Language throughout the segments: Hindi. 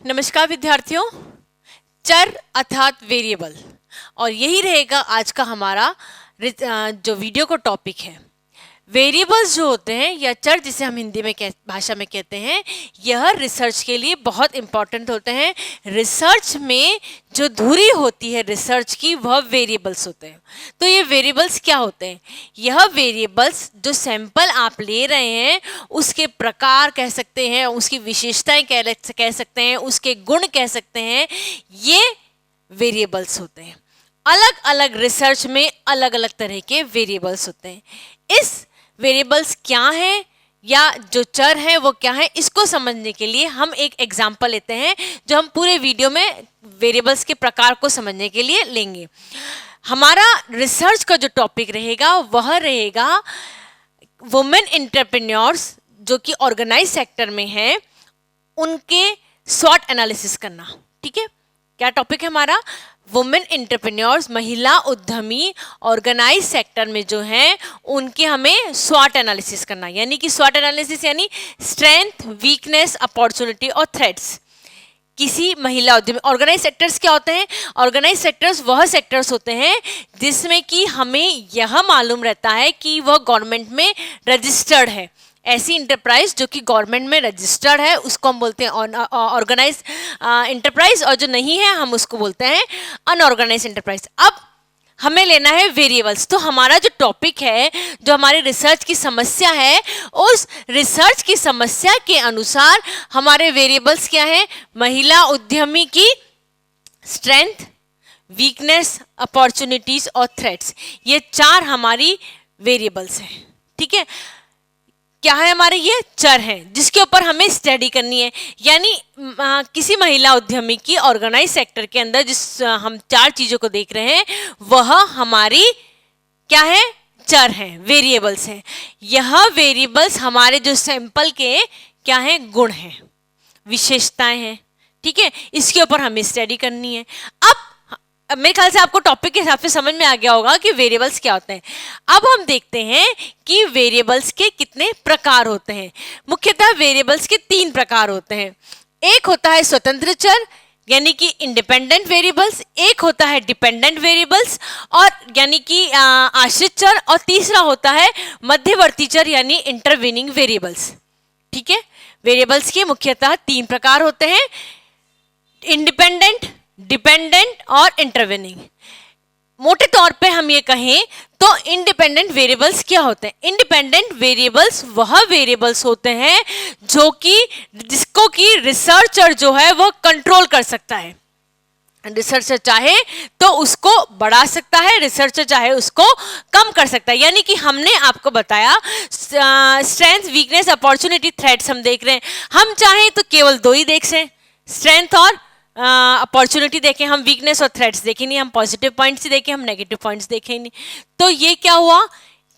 नमस्कार विद्यार्थियों, चर अर्थात वेरिएबल, और यही रहेगा आज का हमारा जो वीडियो का टॉपिक है। वेरिएबल्स जो होते हैं या चर जिसे हम हिंदी में भाषा में कहते हैं, यह रिसर्च के लिए बहुत इंपॉर्टेंट होते हैं। रिसर्च में जो धुरी होती है रिसर्च की, वह वेरिएबल्स होते हैं। तो ये वेरिएबल्स क्या होते हैं? यह वेरिएबल्स जो सैंपल आप ले रहे हैं उसके प्रकार कह सकते हैं, उसकी विशेषताएं कह सकते हैं, उसके गुण कह सकते हैं, ये वेरिएबल्स होते हैं। अलग अलग रिसर्च में अलग अलग तरह के वेरिएबल्स होते हैं। इस वेरिएबल्स क्या हैं या जो चर है वो क्या है, इसको समझने के लिए हम एक एग्जांपल लेते हैं जो हम पूरे वीडियो में वेरिएबल्स के प्रकार को समझने के लिए लेंगे। हमारा रिसर्च का जो टॉपिक रहेगा वह रहेगा वुमेन एंटरप्रेन्योर्स जो कि ऑर्गेनाइज सेक्टर में है, उनके स्वॉट एनालिसिस करना। ठीक है, क्या टॉपिक है हमारा? वुमेन एंटरप्रेन्योर्स, महिला उद्यमी ऑर्गेनाइज सेक्टर में जो हैं उनके हमें स्वॉट एनालिसिस करना। यानी कि स्वॉट एनालिसिस यानी स्ट्रेंथ, वीकनेस, अपॉर्चुनिटी और थ्रेट्स। किसी महिला उद्यमी, ऑर्गेनाइज सेक्टर्स क्या होते हैं? ऑर्गेनाइज सेक्टर्स वह सेक्टर्स होते हैं जिसमें कि हमें यह मालूम रहता है कि वह गवर्नमेंट में रजिस्टर्ड है। ऐसी इंटरप्राइज जो कि गवर्नमेंट में रजिस्टर्ड है उसको हम बोलते हैं ऑर्गेनाइज इंटरप्राइज, और जो नहीं है हम उसको बोलते हैं अनऑर्गेनाइज इंटरप्राइज। अब हमें लेना है वेरिएबल्स। तो हमारा जो टॉपिक है, जो हमारी रिसर्च की समस्या है, उस रिसर्च की समस्या के अनुसार हमारे वेरिएबल्स क्या है? महिला उद्यमी की स्ट्रेंथ, वीकनेस, अपॉर्चुनिटीज और थ्रेट्स, ये चार हमारी वेरिएबल्स हैं। ठीक है, क्या है हमारे? ये चर हैं जिसके ऊपर हमें स्टडी करनी है। यानी किसी महिला उद्यमी की ऑर्गेनाइज सेक्टर के अंदर जिस हम चार चीजों को देख रहे हैं वह हमारी क्या है? चर हैं, वेरिएबल्स हैं। यह वेरिएबल्स हमारे जो सैंपल के क्या हैं? गुण हैं, विशेषताएं हैं। ठीक है, इसके ऊपर हमें स्टडी करनी है। अब मेरे ख्याल से आपको टॉपिक के हिसाब से समझ में आ गया होगा कि वेरिएबल्स क्या होते हैं। अब हम देखते हैं कि वेरिएबल्स के कितने प्रकार होते हैं। मुख्यतः वेरिएबल्स के तीन प्रकार होते हैं। एक होता है स्वतंत्र चर यानी कि इंडिपेंडेंट वेरिएबल्स, एक होता है डिपेंडेंट वेरिएबल्स और यानी कि आश्रित चर, और तीसरा होता है मध्यवर्ती चर यानी इंटरवीनिंग वेरिएबल्स। ठीक है, वेरिएबल्स के मुख्यतः तीन प्रकार होते हैं, इंडिपेंडेंट, डिपेंडेंट और इंटरवीनिंग। मोटे तौर पे हम ये कहें तो इंडिपेंडेंट वेरिएबल्स क्या होते हैं? इंडिपेंडेंट वेरिएबल्स वह वेरिएबल्स होते हैं जो कि जिसको कि रिसर्चर जो है वो कंट्रोल कर सकता है। रिसर्चर चाहे तो उसको बढ़ा सकता है, रिसर्चर चाहे उसको कम कर सकता है। यानी कि हमने आपको बताया स्ट्रेंथ, वीकनेस, अपॉर्चुनिटी, थ्रेट्स हम देख रहे हैं। हम चाहें तो केवल दो ही देख सकें, स्ट्रेंथ और अपॉर्चुनिटी देखें, हम वीकनेस और थ्रेट्स देखें नहीं, हम पॉजिटिव पॉइंट्स ही देखें, हम नेगेटिव पॉइंट्स देखें नहीं। तो ये क्या हुआ?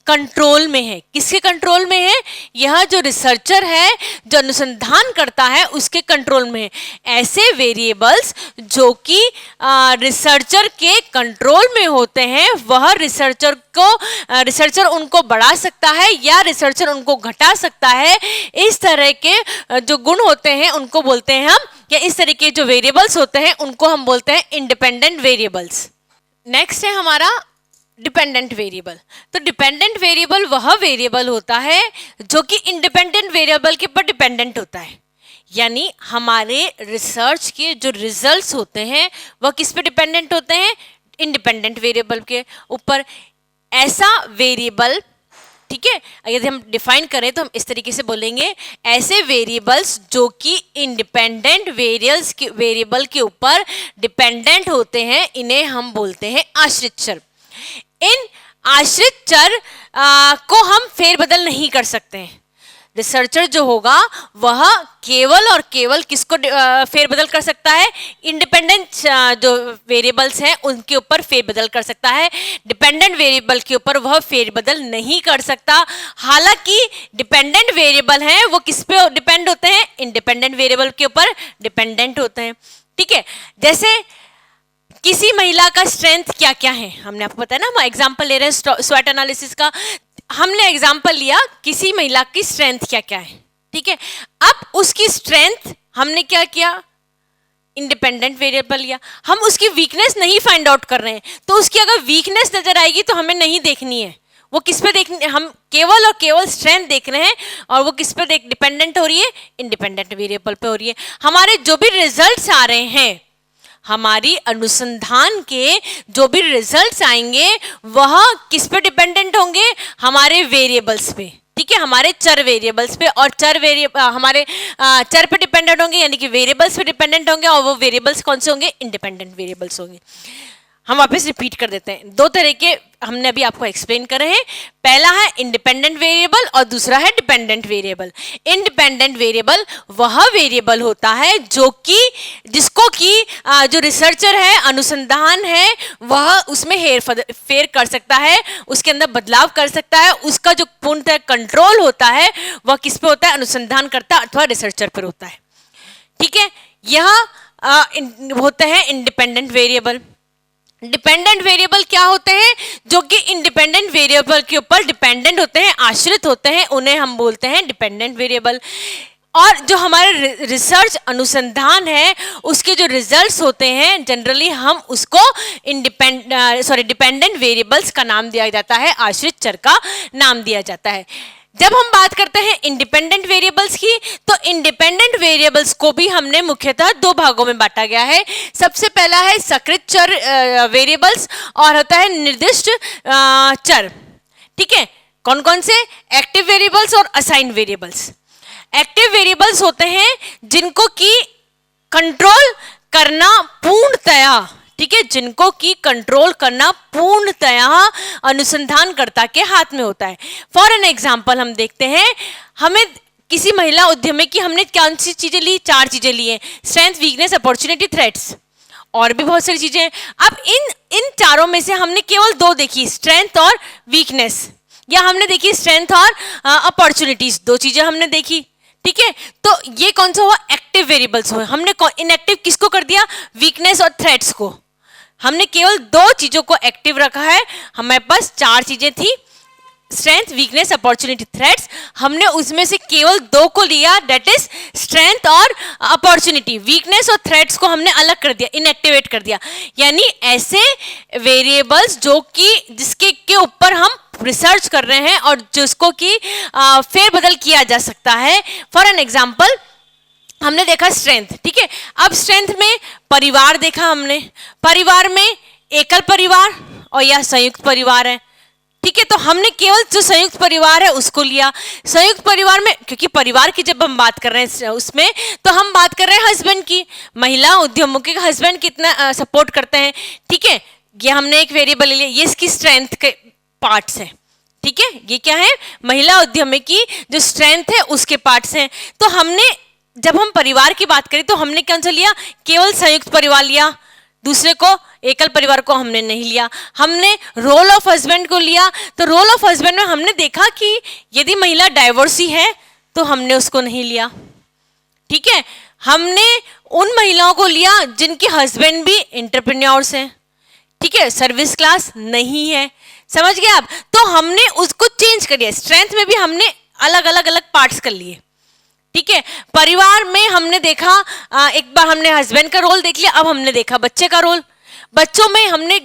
कंट्रोल में है। किसके कंट्रोल में है? यह जो रिसर्चर है, जो अनुसंधान करता है, उसके कंट्रोल में है। ऐसे वेरिएबल्स जो कि रिसर्चर के कंट्रोल में होते हैं, वह रिसर्चर उनको बढ़ा सकता है या रिसर्चर उनको घटा सकता है। इस तरह के जो गुण होते हैं उनको बोलते हैं हम, या इस तरह के जो वेरिएबल्स होते हैं उनको हम बोलते हैं इंडिपेंडेंट वेरिएबल्स। नेक्स्ट है हमारा डिपेंडेंट वेरिएबल। तो डिपेंडेंट वेरिएबल वह वेरिएबल होता है जो कि इंडिपेंडेंट वेरिएबल के ऊपर डिपेंडेंट होता है। यानी हमारे रिसर्च के जो रिजल्ट्स होते हैं वह किस पे डिपेंडेंट होते हैं? इंडिपेंडेंट वेरिएबल के ऊपर। ऐसा वेरिएबल, ठीक है, यदि हम डिफाइन करें तो हम इस तरीके से बोलेंगे, ऐसे वेरिएबल्स जो कि इंडिपेंडेंट वेरिएबल के ऊपर डिपेंडेंट होते हैं, इन्हें हम बोलते हैं आश्रित चर। इन आश्रित चर को हम फेरबदल नहीं कर सकते हैं। रिसर्चर जो होगा वह केवल और केवल किसको फेरबदल कर सकता है? इंडिपेंडेंट जो वेरिएबल्स हैं उनके ऊपर फेरबदल कर सकता है। डिपेंडेंट वेरिएबल के ऊपर वह फेरबदल नहीं कर सकता। हालांकि डिपेंडेंट वेरिएबल हैं वो किस पे डिपेंड होते हैं? इंडिपेंडेंट वेरिएबल के ऊपर डिपेंडेंट होते हैं। ठीक है, जैसे किसी महिला का स्ट्रेंथ क्या क्या है, हमने आपको बताया ना, हम एग्जांपल ले रहे हैं स्वॉट एनालिसिस का। हमने एग्जांपल लिया किसी महिला की स्ट्रेंथ क्या क्या है। ठीक है, अब उसकी स्ट्रेंथ हमने क्या किया? इंडिपेंडेंट वेरिएबल लिया, हम उसकी वीकनेस नहीं फाइंड आउट कर रहे हैं, तो उसकी अगर वीकनेस नजर आएगी तो हमें नहीं देखनी है, वो किस पे देखनी, हम केवल और केवल स्ट्रेंथ देख रहे हैं, और वो किस पे डिपेंडेंट हो रही है, इंडिपेंडेंट वेरिएबल पे हो रही है। हमारे जो भी रिजल्ट्स आ रहे हैं, हमारी अनुसंधान के जो भी रिजल्ट्स आएंगे वह किस पे डिपेंडेंट होंगे, हमारे वेरिएबल्स पे, ठीक है, हमारे चर वेरिएबल्स पे, और हमारे चर पे डिपेंडेंट होंगे, यानी कि वेरिएबल्स पे डिपेंडेंट होंगे, और वो वेरिएबल्स कौन से होंगे, इंडिपेंडेंट वेरिएबल्स होंगे। हम वापस रिपीट कर देते हैं, दो तरह के हमने अभी आपको एक्सप्लेन करे हैं। पहला है इंडिपेंडेंट वेरिएबल और दूसरा है डिपेंडेंट वेरिएबल। इंडिपेंडेंट वेरिएबल वह वेरिएबल होता है जिसको कि जो रिसर्चर है, अनुसंधान है, वह उसमें हेर फेर कर सकता है, उसके अंदर बदलाव कर सकता है। उसका जो पूर्णतः कंट्रोल होता है वह किस पे होता है, अनुसंधानकर्ता अथवा रिसर्चर पर होता है, ठीक है। यह होते हैं इंडिपेंडेंट वेरिएबल। डिपेंडेंट वेरिएबल क्या होते हैं, जो कि इंडिपेंडेंट वेरिएबल के ऊपर डिपेंडेंट होते हैं, आश्रित होते हैं, उन्हें हम बोलते हैं डिपेंडेंट वेरिएबल। और जो हमारे रिसर्च अनुसंधान है उसके जो रिजल्ट्स होते हैं, जनरली हम उसको डिपेंडेंट वेरिएबल्स का नाम दिया जाता है, आश्रित चर का नाम दिया जाता है। जब हम बात करते हैं इंडिपेंडेंट वेरिएबल्स की, तो इंडिपेंडेंट वेरिएबल्स को भी हमने मुख्यतः दो भागों में बांटा गया है। सबसे पहला है सकृत चर वेरिएबल्स, और होता है निर्दिष्ट चर, ठीक है। कौन कौन से, एक्टिव वेरिएबल्स और असाइन वेरिएबल्स। एक्टिव वेरिएबल्स होते हैं जिनको कि कंट्रोल करना पूर्णतया, ठीक है, जिनको कि कंट्रोल करना पूर्णतया अनुसंधानकर्ता के हाथ में होता है। फॉर एन एग्जांपल हम देखते हैं, हमें किसी महिला उद्यमी की हमने कौन सी चीजें ली, 4 चीजें ली हैं, स्ट्रेंथ, वीकनेस, अपॉर्चुनिटी, थ्रेट्स, और भी बहुत सारी चीजें हैं। अब इन चारों में से हमने केवल 2 देखी, स्ट्रेंथ और वीकनेस, या हमने देखी स्ट्रेंथ और अपॉर्चुनिटीज, 2 चीजें हमने देखी, ठीक है। तो ये कौन सा हुआ, एक्टिव वेरिएबल्स हुए। हमने इनएक्टिव किसको कर दिया, वीकनेस और थ्रेट्स को। हमने केवल 2 चीजों को एक्टिव रखा है, हमारे पास 4 चीजें थी, स्ट्रेंथ, वीकनेस, अपॉर्चुनिटी, थ्रेट्स, हमने उसमें से केवल 2 को लिया, दैट इज स्ट्रेंथ और अपॉर्चुनिटी। वीकनेस और थ्रेट्स को हमने अलग कर दिया, इनएक्टिवेट कर दिया। यानी ऐसे वेरिएबल्स जो कि जिसके के ऊपर हम रिसर्च कर रहे हैं और जिसको कि फेरबदल किया जा सकता है। फॉर एन एग्जाम्पल हमने देखा स्ट्रेंथ, ठीक है। अब स्ट्रेंथ में परिवार देखा हमने, परिवार में एकल परिवार और या संयुक्त परिवार है, ठीक है। तो हमने केवल जो संयुक्त परिवार है उसको लिया। संयुक्त परिवार में, क्योंकि परिवार की जब हम बात कर रहे हैं उसमें, तो हम बात कर रहे हैं हस्बैंड की, महिला उद्यमों के हस्बैंड कितना सपोर्ट करते हैं, ठीक है। ये हमने एक वेरिएबल ले लिया, ये इसकी स्ट्रेंथ के पार्ट्स हैं, ठीक है। ये क्या है, महिला उद्यमी की जो स्ट्रेंथ है उसके पार्ट्स हैं। तो हमने जब हम परिवार की बात करें तो हमने कौन सा लिया, केवल संयुक्त परिवार लिया, दूसरे को एकल परिवार को हमने नहीं लिया। हमने रोल ऑफ हस्बैंड को लिया, तो रोल ऑफ हस्बैंड में हमने देखा कि यदि महिला डाइवोर्सी है तो हमने उसको नहीं लिया, ठीक है। हमने उन महिलाओं को लिया जिनके हस्बैंड भी एंटरप्रेन्योर्स हैं, ठीक है, सर्विस क्लास नहीं है, समझ गए आप। तो हमने उसको चेंज कर दिया, स्ट्रेंथ में भी हमने अलग अलग पार्ट्स कर लिए, ठीक है। परिवार में हमने देखा, एक बार हमने हस्बैंड का रोल देख लिया, अब हमने देखा बच्चे का रोल। बच्चों में हमने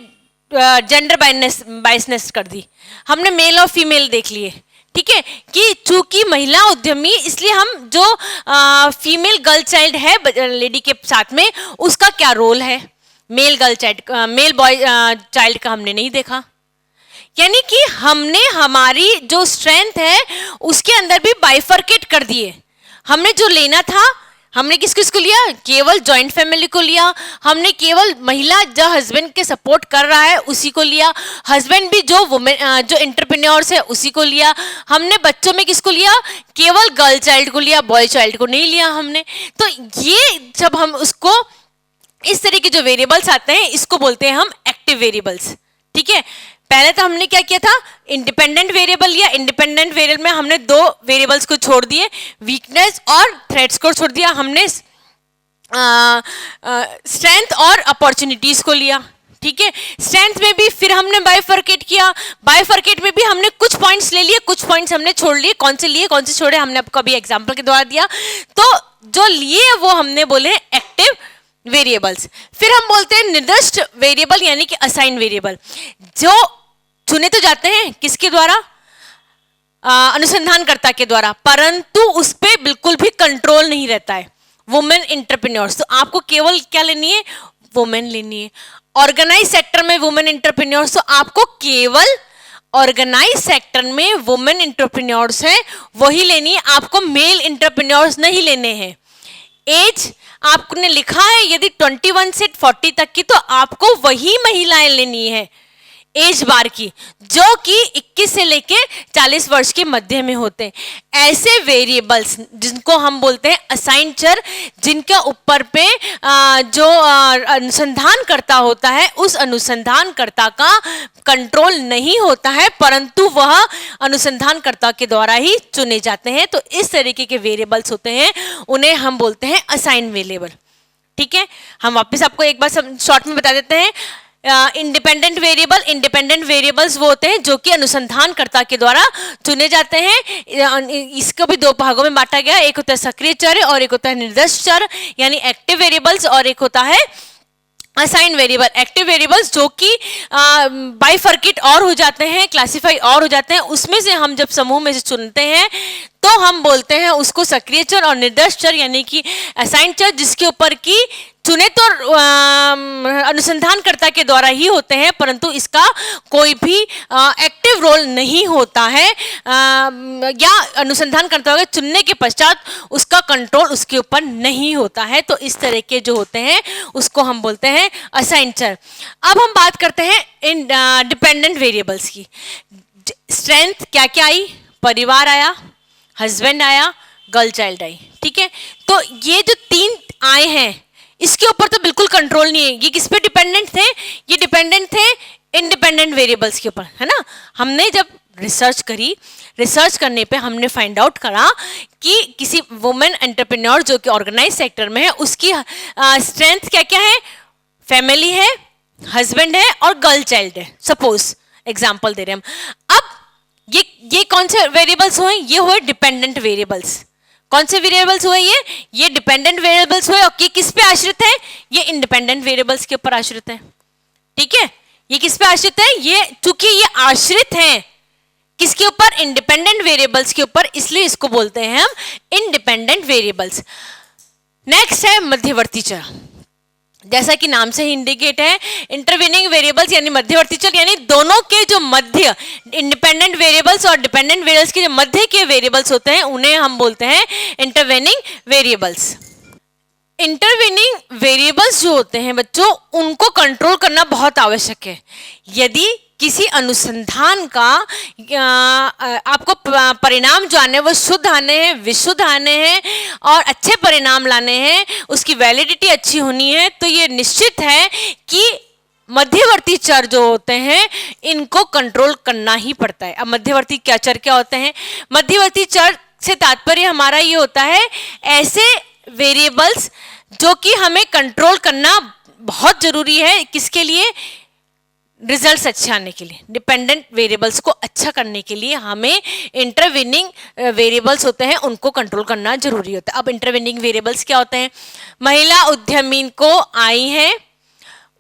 जेंडर बायसनेस कर दी, हमने मेल और फीमेल देख लिए, ठीक है। कि चूंकि महिला उद्यमी, इसलिए हम जो फीमेल गर्ल चाइल्ड है लेडी के साथ में, उसका क्या रोल है, male girl child, male boy child का हमने नहीं देखा। यानी कि हमने हमारी जो स्ट्रेंथ है उसके अंदर भी बाइफर्केट कर दिए। हमने जो लेना था, हमने किस किस को लिया, केवल जॉइंट फैमिली को लिया, हमने केवल महिला जो हस्बैंड के सपोर्ट कर रहा है उसी को लिया, हस्बैंड भी जो वुमेन जो एंटरप्रेन्योर्स है उसी को लिया। हमने बच्चों में किसको लिया, केवल गर्ल चाइल्ड को लिया, बॉय चाइल्ड को नहीं लिया हमने। तो ये जब हम उसको इस तरह के जो वेरिएबल्स आते हैं इसको बोलते हैं हम एक्टिव वेरिएबल्स, ठीक है। पहले तो हमने क्या किया था, इंडिपेंडेंट वेरिएबल लिया, इंडिपेंडेंट वेरिएबल में हमने 2 वेरिएबल्स को छोड़ दिए, वीकनेस और थ्रेट्स को छोड़ दिया, हमने स्ट्रेंथ और अपॉर्चुनिटीज को लिया, ठीक है। स्ट्रेंथ में भी फिर हमने बाइफर्केट किया, बाइफर्केट में भी हमने कुछ पॉइंट्स ले लिए, कुछ पॉइंट्स हमने छोड़ लिए, कौन से लिए कौन से छोड़े हमने आपको अभी एग्जांपल के द्वारा दिया। तो जो लिए वो हमने बोले एक्टिव वेरिएबल्स। फिर हम बोलते हैं निर्दिष्ट वेरिएबल यानी कि असाइन वेरिएबल, जो चुने तो जाते हैं किसके द्वारा, अनुसंधानकर्ता के द्वारा, परंतु उस पर बिल्कुल भी कंट्रोल नहीं रहता है। वुमेन एंटरप्रेन्योर्स, तो आपको केवल क्या लेनी है, वुमेन लेनी है। ऑर्गेनाइज सेक्टर में वुमेन एंटरप्रेन्योर्स, तो आपको केवल ऑर्गेनाइज सेक्टर में वुमेन एंटरप्रेन्योर्स हैं वही लेनी है, आपको मेल एंटरप्रेन्योर्स नहीं लेने हैं। एज आपने लिखा है यदि 21 से 40 तक की, तो आपको वही महिलाएं लेनी है एज बार की, जो कि 21 से लेके 40 वर्ष के मध्य में होते हैं। ऐसे वेरिएबल्स जिनको हम बोलते हैं असाइन चर, जिनके ऊपर पे जो अनुसंधानकर्ता होता है उस अनुसंधानकर्ता का कंट्रोल नहीं होता है, परंतु वह अनुसंधानकर्ता के द्वारा ही चुने जाते हैं। तो इस तरीके के वेरिएबल्स होते हैं, उन्हें हम बोलते हैं असाइन वेरिएबल। ठीक है, हम वापस आपको एक बार शॉर्ट में बता देते हैं। इंडिपेंडेंट वेरिएबल, इंडिपेंडेंट वेरिएबल्स वो होते हैं जो कि अनुसंधानकर्ता के द्वारा चुने जाते हैं। इसको भी दो भागों में बांटा गया, एक होता है सक्रिय चर और एक होता है निर्दिष्ट चर यानी एक्टिव वेरिएबल्स, और एक होता है असाइन वेरिएबल। एक्टिव वेरिएबल्स जो कि बाइफर्केट और हो जाते हैं, क्लासिफाई और हो जाते हैं, उसमें से हम जब समूह में से चुनते हैं तो हम बोलते हैं उसको सक्रिय चर और निर्दिष्ट चर यानी कि असाइन चर, जिसके ऊपर की चुने तो अनुसंधानकर्ता के द्वारा ही होते हैं, परंतु इसका कोई भी एक्टिव रोल नहीं होता है, या अनुसंधानकर्ता के चुनने के पश्चात उसका कंट्रोल उसके ऊपर नहीं होता है। तो इस तरह के जो होते हैं उसको हम बोलते हैं असाइन चर। अब हम बात करते हैं इन डिपेंडेंट वेरिएबल्स की। स्ट्रेंथ क्या क्या आई, परिवार आया, हस्बैंड आया, गर्ल चाइल्ड आई। ठीक है, तो ये जो तीन आए हैं इसके ऊपर तो बिल्कुल कंट्रोल नहीं है। ये किस पे डिपेंडेंट थे, ये डिपेंडेंट थे इंडिपेंडेंट वेरिएबल्स के ऊपर, है ना। हमने जब रिसर्च करी, रिसर्च करने पे हमने फाइंड आउट करा कि किसी वुमेन एंटरप्रेन्योर जो कि ऑर्गेनाइज सेक्टर में है उसकी स्ट्रेंथ क्या क्या है, फैमिली है, हस्बैंड है और गर्ल चाइल्ड है। सपोज एग्जाम्पल दे रहे हैं हम। अब ये कौन से वेरिएबल्स हुए, ये हुए डिपेंडेंट वेरिएबल्स। कौन से वेरिएबल्स हुए, ये डिपेंडेंट वेरिएबल्स हुए, और ये किस पे आश्रित है, ये इंडिपेंडेंट वेरिएबल्स के ऊपर आश्रित है। ठीक है, ये किस पे आश्रित है, ये चूंकि ये आश्रित हैं किसके ऊपर, इंडिपेंडेंट वेरिएबल्स के ऊपर, इसलिए इसको बोलते हैं हम इंडिपेंडेंट वेरिएबल्स। नेक्स्ट है मध्यवर्ती चर। जैसा कि नाम से ही इंडिकेट है, इंटरवेनिंग वेरिएबल्स यानी मध्यवर्ती चर, यानी दोनों के जो मध्य, इंडिपेंडेंट वेरिएबल्स और डिपेंडेंट वेरिएबल्स के जो मध्य के वेरिएबल्स होते हैं उन्हें हम बोलते हैं इंटरवेनिंग वेरिएबल्स। इंटरवेनिंग वेरिएबल्स जो होते हैं बच्चों, उनको कंट्रोल करना बहुत आवश्यक है। यदि किसी अनुसंधान का आपको परिणाम जो आने वो शुद्ध आने हैं, विशुद्ध आने हैं और अच्छे परिणाम लाने हैं, उसकी वैलिडिटी अच्छी होनी है, तो ये निश्चित है कि मध्यवर्ती चर जो होते हैं इनको कंट्रोल करना ही पड़ता है। अब मध्यवर्ती क्या चर क्या होते हैं, मध्यवर्ती चर से तात्पर्य हमारा ये होता है ऐसे वेरिएबल्स जो कि हमें कंट्रोल करना बहुत जरूरी है, किसके लिए, रिजल्ट्स अच्छे आने के लिए। डिपेंडेंट वेरिएबल्स को अच्छा करने के लिए हमें इंटरवेनिंग वेरिएबल्स होते हैं उनको कंट्रोल करना जरूरी होता है। अब इंटरवेनिंग वेरिएबल्स क्या होते हैं, महिला उद्यमी को आई है,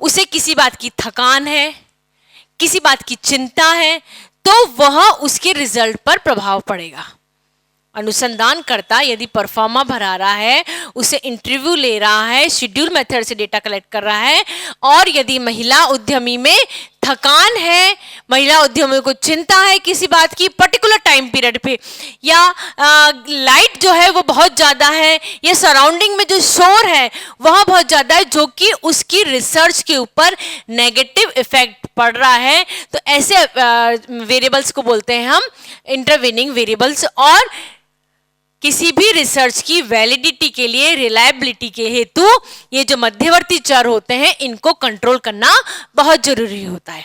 उसे किसी बात की थकान है, किसी बात की चिंता है, तो वह उसके रिजल्ट पर प्रभाव पड़ेगा। अनुसंधानकर्ता यदि परफॉर्मा भरा रहा है, उसे इंटरव्यू ले रहा है, शेड्यूल मेथड से डेटा कलेक्ट कर रहा है, और यदि महिला उद्यमी में थकान है, महिला उद्यमी को चिंता है किसी बात की पर्टिकुलर टाइम पीरियड पे, या लाइट जो है वो बहुत ज़्यादा है, या सराउंडिंग में जो शोर है वह बहुत ज़्यादा है जो कि उसकी रिसर्च के ऊपर नेगेटिव इफेक्ट पड़ रहा है, तो ऐसे वेरिएबल्स को बोलते हैं हम इंटरवेनिंग वेरिएबल्स। और किसी भी रिसर्च की वैलिडिटी के लिए, रिलायबिलिटी के हेतु ये जो मध्यवर्ती चर होते हैं इनको कंट्रोल करना बहुत जरूरी होता है।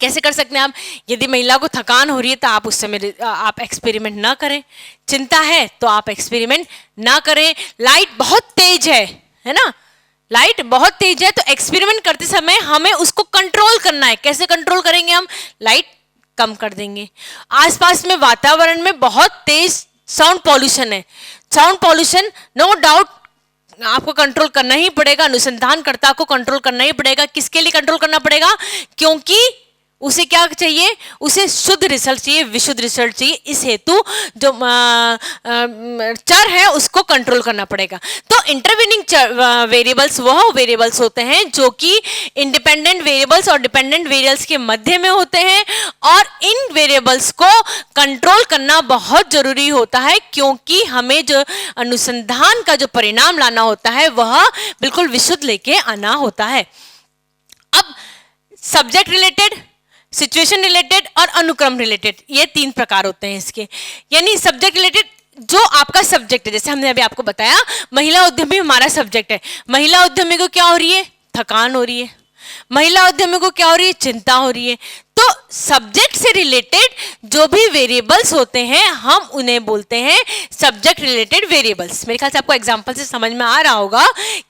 कैसे कर सकते हैं आप, यदि महिला को थकान हो रही है तो आप उस समय आप एक्सपेरिमेंट ना करें, चिंता है तो आप एक्सपेरिमेंट ना करें, लाइट बहुत तेज है ना, लाइट बहुत तेज है, तो एक्सपेरिमेंट करते समय हमें उसको कंट्रोल करना है। कैसे कंट्रोल करेंगे हम, लाइट कम कर देंगे। आसपास में वातावरण में बहुत तेज साउंड पॉल्यूशन है, साउंड पॉल्यूशन नो डाउट आपको कंट्रोल करना ही पड़ेगा, अनुसंधानकर्ता को कंट्रोल करना ही पड़ेगा। किसके लिए कंट्रोल करना पड़ेगा? क्योंकि उसे क्या चाहिए? उसे शुद्ध रिजल्ट चाहिए, विशुद्ध रिजल्ट चाहिए। इस हेतु जो चर है उसको कंट्रोल करना पड़ेगा। तो इंटरवीनिंग वेरिएबल्स वह वेरिएबल्स होते हैं जो कि इंडिपेंडेंट वेरिएबल्स और डिपेंडेंट वेरिएबल्स के मध्य में होते हैं, और इन वेरिएबल्स को कंट्रोल करना बहुत जरूरी होता है, क्योंकि हमें जो अनुसंधान का जो परिणाम लाना होता है वह बिल्कुल विशुद्ध लेके आना होता है। अब सब्जेक्ट रिलेटेड, सिचुएशन रिलेटेड और अनुक्रम रिलेटेड, ये 3 प्रकार होते हैं इसके। यानी सब्जेक्ट रिलेटेड, जो आपका सब्जेक्ट है, जैसे हमने अभी आपको बताया महिला उद्यमी हमारा सब्जेक्ट है। महिला उद्यमी को क्या हो रही है? थकान हो रही है। महिला उद्यमी को क्या हो रही है? चिंता हो रही है। तो सब्जेक्ट से रिलेटेड जो भी वेरिएबल्स होते हैं हम उन्हें बोलते हैं सब्जेक्ट रिलेटेड वेरिएबल्स। मेरे ख्याल से आपको एग्जांपल से समझ में आ रहा होगा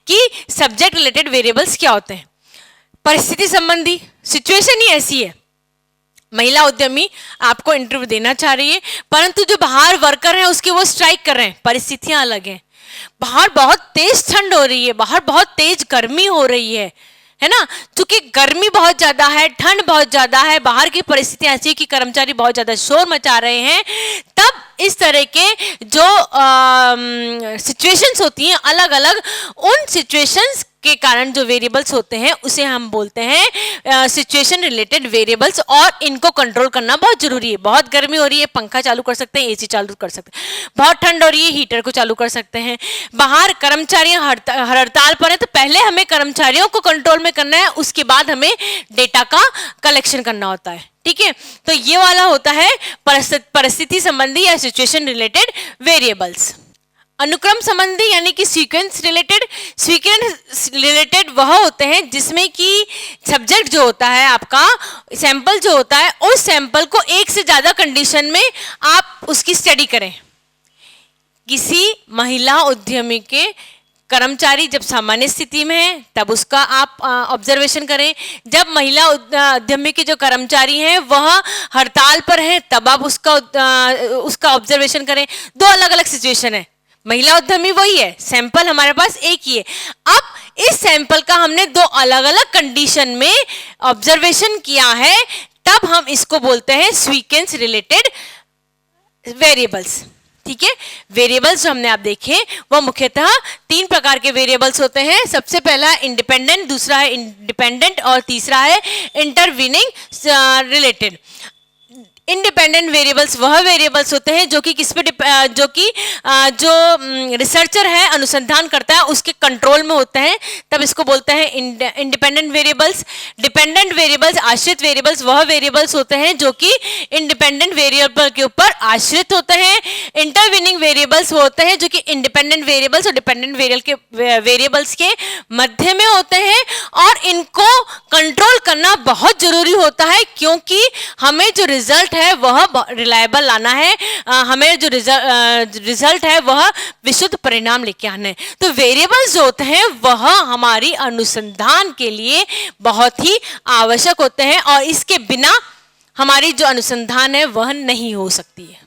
कि सब्जेक्ट रिलेटेड वेरिएबल्स क्या होते हैं। परिस्थिति संबंधी, सिचुएशन ही ऐसी है, महिला उद्यमी आपको इंटरव्यू देना चाह रही है, परंतु जो बाहर वर्कर हैं उसके वो स्ट्राइक कर रहे हैं, परिस्थितियां अलग हैं। बाहर बहुत तेज ठंड हो रही है, बाहर बहुत तेज गर्मी हो रही है ना। क्योंकि गर्मी बहुत ज्यादा है, ठंड बहुत ज्यादा है, बाहर की परिस्थितियां ऐसी है कि कर्मचारी बहुत ज्यादा शोर मचा रहे हैं। तब इस तरह के जो सिचुएशंस होती हैं अलग अलग, उन सिचुएशंस के कारण जो वेरिएबल्स होते हैं उसे हम बोलते हैं सिचुएशन रिलेटेड वेरिएबल्स, और इनको कंट्रोल करना बहुत जरूरी है। बहुत गर्मी हो रही है, पंखा चालू कर सकते हैं, एसी चालू कर सकते हैं। बहुत ठंड हो रही है, हीटर को चालू कर सकते हैं। बाहर कर्मचारी हड़ताल पर है, तो पहले हमें कर्मचारियों को कंट्रोल में करना है, उसके बाद हमें डेटा का कलेक्शन करना होता है। ठीक है, तो ये वाला होता है परिस्थिति संबंधी या सिचुएशन रिलेटेड वेरिएबल्स। अनुक्रम संबंधी यानी कि सीक्वेंस रिलेटेड वह होते हैं जिसमें कि सब्जेक्ट जो होता है आपका, सैंपल जो होता है, उस सैंपल को एक से ज्यादा कंडीशन में आप उसकी स्टडी करें। किसी महिला उद्यमी के कर्मचारी जब सामान्य स्थिति में है तब उसका आप ऑब्जर्वेशन करें, जब महिला उद्यमी के जो कर्मचारी हैं वह हड़ताल पर हैं तब आप उसका ऑब्जर्वेशन करें। 2 अलग अलग सिचुएशन है, महिला उद्यमी वही है, सैंपल हमारे पास एक ही है। अब इस सैंपल का हमने 2 अलग अलग कंडीशन में ऑब्जर्वेशन किया है, तब हम इसको बोलते हैं सीक्वेंस रिलेटेड वेरिएबल्स। ठीक है, वेरिएबल्स जो हमने आप देखे वो मुख्यतः 3 प्रकार के वेरिएबल्स होते हैं। सबसे पहला इंडिपेंडेंट, दूसरा है इंडिपेंडेंट और तीसरा है इंटरवीनिंग रिलेटेड। इंडिपेंडेंट वेरिएबल्स वह वेरिएबल्स होते हैं जो कि किस पे जो रिसर्चर है, अनुसंधान करता है, उसके कंट्रोल में होते हैं, तब इसको बोलते हैं इंडिपेंडेंट वेरिएबल्स। डिपेंडेंट वेरिएबल्स, आश्रित वेरिएबल्स वह वेरिएबल्स होते हैं जो कि इंडिपेंडेंट वेरिएबल के ऊपर आश्रित होते हैं। इंटरवीनिंग वेरिएबल्स होते हैं जो कि इंडिपेंडेंट वेरिएबल्स और डिपेंडेंट वेरिएबल्स के मध्य में होते हैं, और इनको कंट्रोल करना बहुत जरूरी होता है, क्योंकि हमें जो रिजल्ट है वह रिलायबल लाना है, हमें जो रिजल्ट है वह विशुद्ध परिणाम लेके आना है। तो वेरिएबल्स जो होते हैं वह हमारी अनुसंधान के लिए बहुत ही आवश्यक होते हैं, और इसके बिना हमारी जो अनुसंधान है वह नहीं हो सकती है।